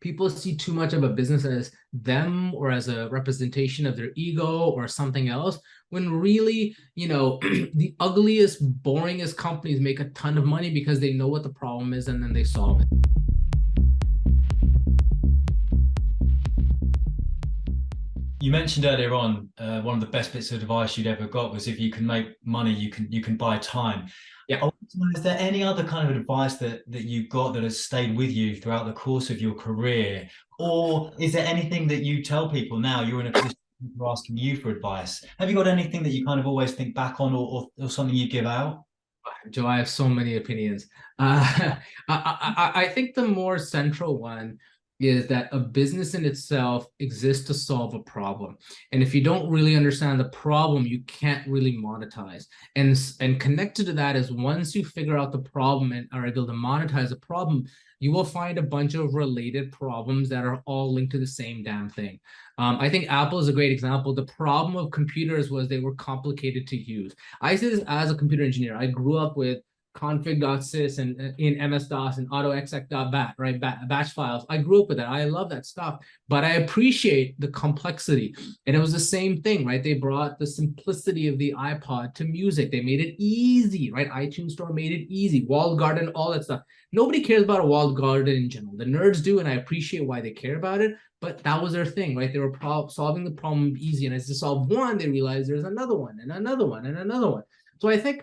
people see too much of a business as them or as a representation of their ego or something else, when really, the ugliest, boringest companies make a ton of money because they know what the problem is and then they solve it. You mentioned earlier on one of the best bits of advice you'd ever got was if you can make money, you can buy time. Yeah. I want to know, is there any other kind of advice that you got that has stayed with you throughout the course of your career, or is there anything that you tell people now you're in a position for asking you for advice? Have you got anything that you kind of always think back on, or something you give out? Joe, I have so many opinions. I think the more central one is that a business in itself exists to solve a problem. And if you don't really understand the problem, you can't really monetize. And connected to that is once you figure out the problem and are able to monetize the problem, you will find a bunch of related problems that are all linked to the same damn thing. I think Apple is a great example. The problem of computers was they were complicated to use. I say this as a computer engineer. I grew up with config.sys and in MS-DOS and autoexec.bat, right? Batch files. I grew up with that. I love that stuff, but I appreciate the complexity. And it was the same thing, right? They brought the simplicity of the iPod to music. They made it easy, right? iTunes Store made it easy. Walled garden, all that stuff. Nobody cares about a walled garden in general. The nerds do, and I appreciate why they care about it. But that was their thing, right? They were solving the problem easy. And as they solved one, they realized there's another one and another one and another one. So I think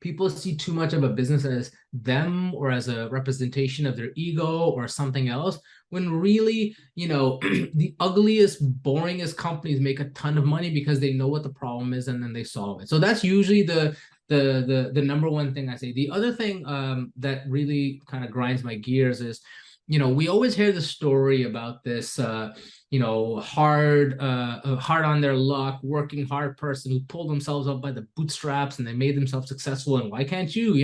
people see too much of a business as them or as a representation of their ego or something else, when really, the ugliest, boringest companies make a ton of money because they know what the problem is and then they solve it. So that's usually the number one thing I say. The other thing that really kind of grinds my gears is, we always hear the story about this, hard on their luck, working hard person who pulled themselves up by the bootstraps and they made themselves successful. And why can't you?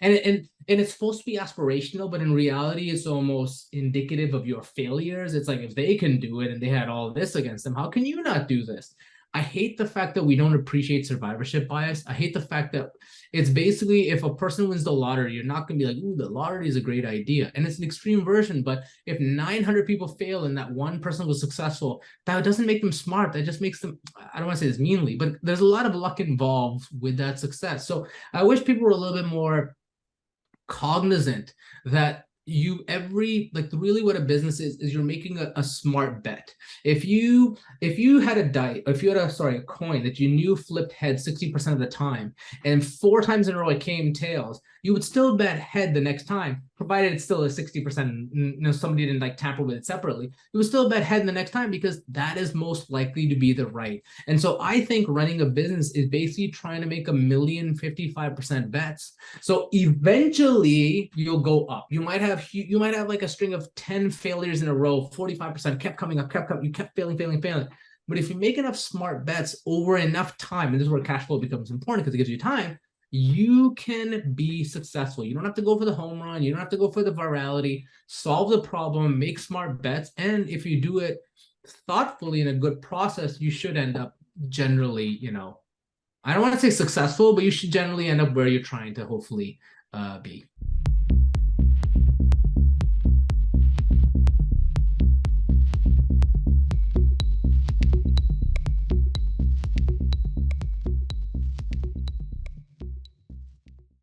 And it's supposed to be aspirational, but in reality, it's almost indicative of your failures. It's like if they can do it and they had all this against them, how can you not do this? I hate the fact that we don't appreciate survivorship bias. I hate the fact that it's basically if a person wins the lottery, you're not going to be like, ooh, the lottery is a great idea. And it's an extreme version. But if 900 people fail and that one person was successful, that doesn't make them smart. That just makes them, I don't want to say this meanly, but there's a lot of luck involved with that success. So I wish people were a little bit more cognizant that really what a business is you're making a smart bet. If you had a coin that you knew flipped head 60% of the time and 4 times in a row it came tails, you would still bet head the next time, provided it's still a 60%, somebody didn't like tamper with it separately. You would still bet head the next time because that is most likely to be the right. And so I think running a business is basically trying to make 1,055% bets. So eventually you'll go up. You might have like a string of 10 failures in a row, 45% kept coming up, you kept failing. But if you make enough smart bets over enough time, and this is where cash flow becomes important because it gives you time, you can be successful. You don't have to go for the home run. You don't have to go for the virality. Solve the problem, make smart bets. And if you do it thoughtfully in a good process, you should end up generally, I don't want to say successful, but you should generally end up where you're trying to hopefully be.